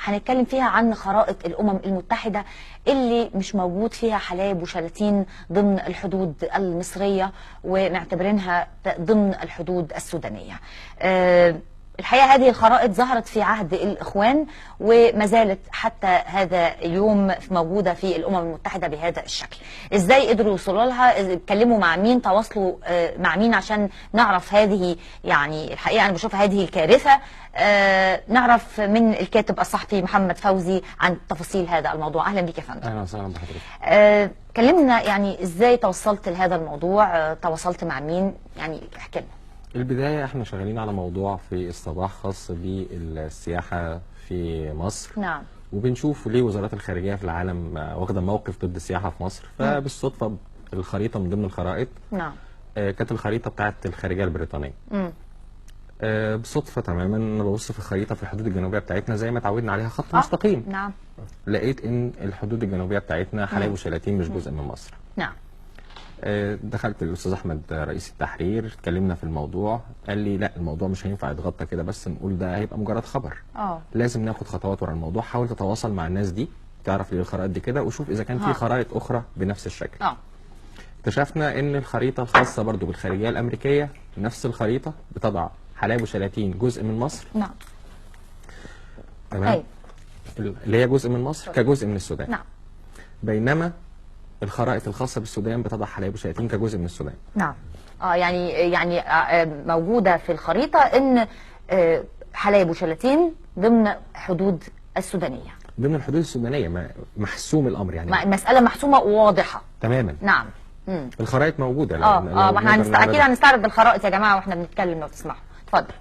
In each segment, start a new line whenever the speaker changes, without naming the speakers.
هنتكلم فيها عن خرائط الأمم المتحدة اللي مش موجود فيها حلايب وشلاتين ضمن الحدود المصرية، ومعتبرينها ضمن الحدود السودانية. الحقيقة هذه الخرائط ظهرت في عهد الإخوان وما زالت حتى هذا اليوم موجودة في الأمم المتحدة بهذا الشكل. إزاي قدروا يوصلوا لها؟ اتكلموا مع مين؟ تواصلوا مع مين عشان نعرف هذه، يعني الحقيقة أنا بشوف هذه الكارثة. نعرف من الكاتب الصحفي محمد فوزي عن تفاصيل هذا الموضوع. أهلا بك يا فندم.
أهلا وسهلا بحضرتك.
كلمنا يعني إزاي توصلت لهذا الموضوع؟ تواصلت مع مين؟ يعني احكي لنا.
البداية احنا شغالين على موضوع في استضاح خاص بالسياحة في مصر.
نعم.
وبنشوف ليه وزارات الخارجية في العالم واخدة موقف ضد السياحة في مصر. فبالصدفة الخريطة من ضمن الخرائط
نعم
كانت الخريطة بتاعت الخارجية البريطانية. بالصدفة تماما انا ببص في الخريطة في الحدود الجنوبية بتاعتنا زي ما اتعودنا عليها خط مستقيم.
نعم.
لقيت ان الحدود الجنوبية بتاعتنا حلايب وشلاتين مش جزء من مصر.
نعم.
دخلت الاستاذ احمد رئيس التحرير، اتكلمنا في الموضوع، قال لي لا الموضوع مش هينفع يتغطى كده بس نقول ده هيبقى مجرد خبر. لازم ناخد خطوات ورا الموضوع. حاول تتواصل مع الناس دي، تعرف ليه الخرائط دي كده، وشوف اذا كان في خرائط اخرى بنفس الشكل. اكتشفنا ان الخريطه الخاصه برضو بالخارجيه الامريكيه نفس الخريطه بتضع حلايب وشلاتين جزء من مصر.
نعم.
تمام. اللي هي جزء من مصر كجزء من السودان.
نعم.
بينما الخرائط الخاصه بالسودان بتضع حلايب وشلاتين كجزء من السودان.
نعم. يعني موجوده في الخريطه ان حلايب وشلاتين ضمن حدود السودانيه.
ضمن الحدود السودانيه محسوم الامر، يعني
المساله محسومه وواضحه
تماما.
نعم.
الخرائط موجوده.
ما احنا اكيد هنستعرض الخرائط يا جماعه واحنا بنتكلم لو تسمحوا. اتفضل.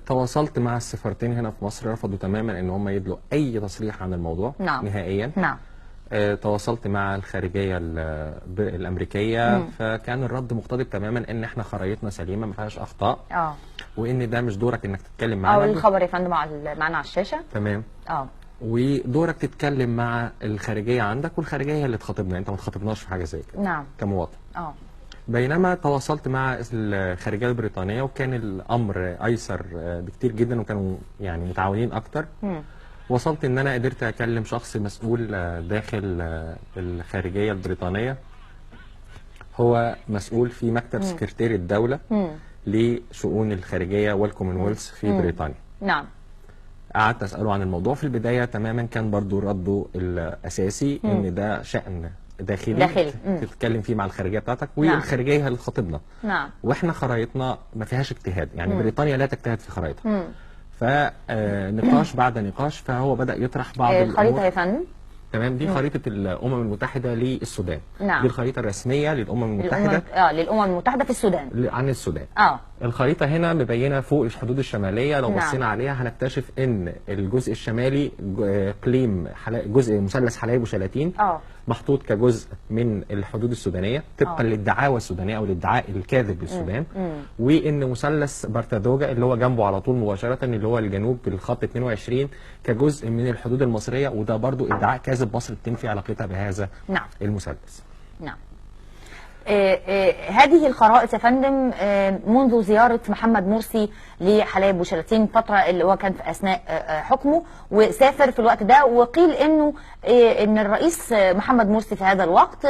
تواصلت مع السفارتين هنا في مصر، رفضوا تماما ان هم يدلوا اي تصريح عن الموضوع.
نعم.
نهائيا.
نعم.
تواصلت مع الخارجيه الامريكيه. فكان الرد مقتضب تماما ان احنا خرائطنا سليمه ما فيهاش اخطاء. وان ده مش دورك انك تتكلم معانا.
الخبر يا فندم معانا على الشاشه.
تمام. ودورك تتكلم مع الخارجيه عندك، والخارجيه هي اللي تخاطبنا، انت ما تخاطبناش في حاجه زي كده.
نعم.
كمواطن. بينما تواصلت مع الخارجيه البريطانيه وكان الامر ايسر بكتير جدا، وكانوا يعني متعاونين اكتر. وصلت ان انا قدرت اكلم شخص مسؤول داخل الخارجيه البريطانيه، هو مسؤول في مكتب سكرتير الدوله لشؤون الخارجيه والكومنولث في بريطانيا.
نعم.
قعدت اساله عن الموضوع في البدايه تماما، كان برضو رده الاساسي ان ده شان داخلي تتكلم فيه مع الخارجيه بتاعتك، والخارجيه هي اللي تخاطبنا.
نعم.
واحنا خرائطنا ما فيهاش اجتهاد، يعني بريطانيا لا تجتهد في خرائطها. فنقاش بعد نقاش فهو بدأ يطرح بعض
الخريطة يا فندم.
تمام. دي خريطة الأمم المتحدة للسودان.
نعم.
دي الخريطة الرسمية للأمم المتحدة.
للأمم المتحدة في السودان.
عن السودان. الخريطة هنا مبينة فوق الحدود الشمالية، لو بصينا عليها هنكتشف إن الجزء الشمالي إقليم جزء مثلث حلايب وشلاتين محطوط كجزء من الحدود السودانية طبقا للدعاوى السودانية أو الادعاء الكاذب للسودان. وإن مثلث بارتادوجا اللي هو جنبه على طول مباشرة اللي هو الجنوب بالخط 22 كجزء من الحدود المصرية، وده برضو ادعاء كاذب مصر بتنفي علاقتها بهذا المثلث.
نعم. هذه الخرائط يا فندم منذ زيارة محمد مرسي لحلايب وشلاتين فترة اللي هو كان في أثناء حكمه، وسافر في الوقت ده، وقيل إنه إن الرئيس محمد مرسي في هذا الوقت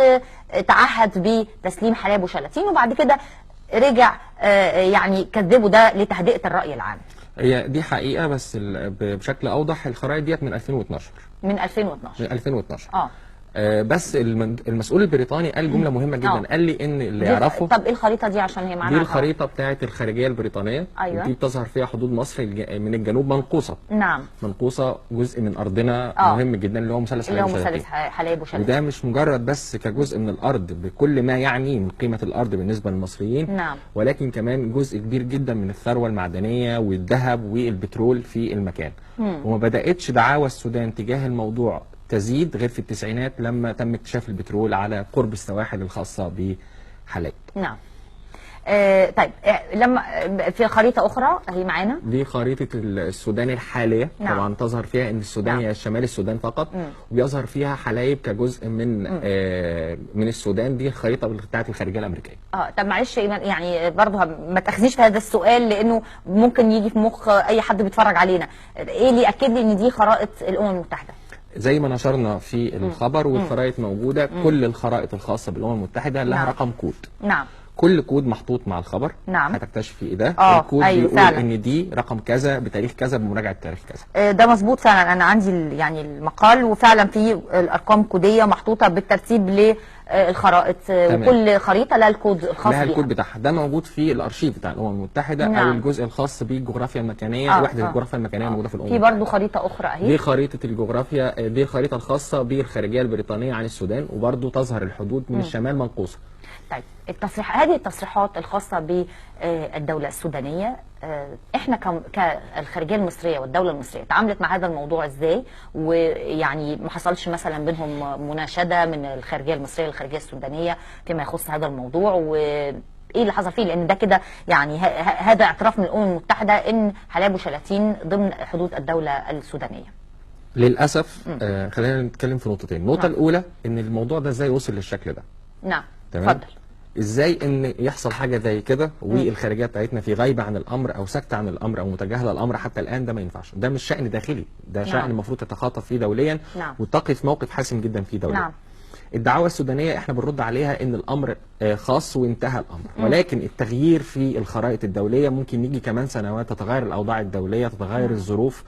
تعهد بتسليم حلايب وشلاتين، وبعد كده رجع يعني كذبوا ده لتهدئة الرأي العام.
هي دي حقيقة، بس بشكل أوضح الخرائط ديت من 2012.
من 2012.
من 2012. بس المسؤول البريطاني قال جمله مهمه جدا. قال لي ان اللي يعرفه.
طب ايه الخريطه دي عشان هي معانا؟
دي الخريطه بتاعه الخارجيه البريطانيه.
أيوة.
ودي بتظهر فيها حدود مصر من الجنوب منقوصه.
نعم.
منقوصه جزء من ارضنا مهم جدا اللي هو مثلث
حلايب وشلاتين.
وده مش مجرد بس كجزء من الارض بكل ما يعنيه من قيمه الارض بالنسبه للمصريين.
نعم.
ولكن كمان جزء كبير جدا من الثروه المعدنيه والذهب والبترول في المكان. وما بداتش دعاوى السودان تجاه الموضوع تزيد غير في التسعينات لما تم اكتشاف البترول على قرب السواحل الخاصة بحلايب.
نعم. طيب لما في خريطه اخرى هي معانا،
دي خريطه السودان الحاليه.
نعم.
طبعا تظهر فيها ان السودان
نعم.
هي شمال السودان فقط، وبيظهر فيها حلايب كجزء من السودان. دي الخريطه بتاعت الخارجيه الامريكيه.
طب معلش يعني برضه ما تاخذنيش في هذا السؤال لانه ممكن يجي في مخ اي حد بيتفرج علينا. ايه اللي ياكد لي ان دي خرائط الامم المتحده؟
زي ما نشرنا في الخبر والخرائط موجوده. كل الخرائط الخاصه بالامم المتحده لها
نعم.
رقم كود.
نعم.
كل كود محطوط مع الخبر.
نعم.
هتكتشفي ده. الكود
أيوة
بيقول
فعلا.
ان دي رقم كذا بتاريخ كذا بمراجعه تاريخ كذا.
ده مظبوط فعلا. انا عندي يعني المقال وفعلا في الارقام كوديه محطوطه بالترتيب للخرائط، وكل خريطه لها الكود الخاص بيها.
لها الكود بتاعها. ده موجود في الارشيف بتاع الامم المتحده.
نعم.
او الجزء الخاص بالجغرافيا المكانيه. وحده الجغرافيا المكانيه موجوده في الامم
في برضه خريطه اخرى اهي.
دي خريطه الجغرافيا. دي الخريطه الخاصه بالخارجيه البريطانيه عن السودان، وبرضه تظهر الحدود من الشمال منقوصه.
طيب هذه التصريحات الخاصة بالدولة السودانية، احنا كالخارجية المصرية والدولة المصرية تعاملت مع هذا الموضوع ازاي؟ ويعني ما حصلش مثلا بينهم مناشدة من الخارجية المصرية للخارجية السودانية فيما يخص هذا الموضوع؟ وايه اللي حصل فيه؟ لان ده كده يعني هذا اعتراف من الامم المتحدة ان حلايب وشلاتين ضمن حدود الدولة السودانية.
للاسف. خلينا نتكلم في نقطتين. النقطة الأولى ان الموضوع ده ازاي وصل للشكل ده.
نعم.
تمام.
اتفضل.
ازاي ان يحصل حاجه زي كده والخارجيه بتاعتنا في غايبه عن الامر او ساكته عن الامر او متجاهله الامر حتى الان؟ ده ما ينفعش. ده مش شأن داخلي، ده شأن المفروض تتخاطب فيه دوليا.
نعم.
وتقف موقف حاسم جدا فيه دوليا.
نعم.
الدعوه السودانيه احنا بنرد عليها ان الامر خاص وانتهى الامر، ولكن التغيير في الخرائط الدوليه ممكن يجي كمان سنوات، تتغير الاوضاع الدوليه، تتغير الظروف.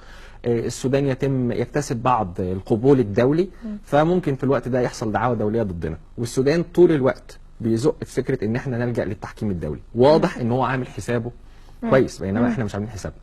السودان يكتسب بعض القبول الدولي، فممكن في الوقت ده يحصل دعاوى دوليه ضدنا. والسودان طول الوقت بيزق في فكره ان احنا نلجأ للتحكيم الدولي. واضح ان هو عامل حسابه كويس، بينما احنا مش عاملين حسابنا.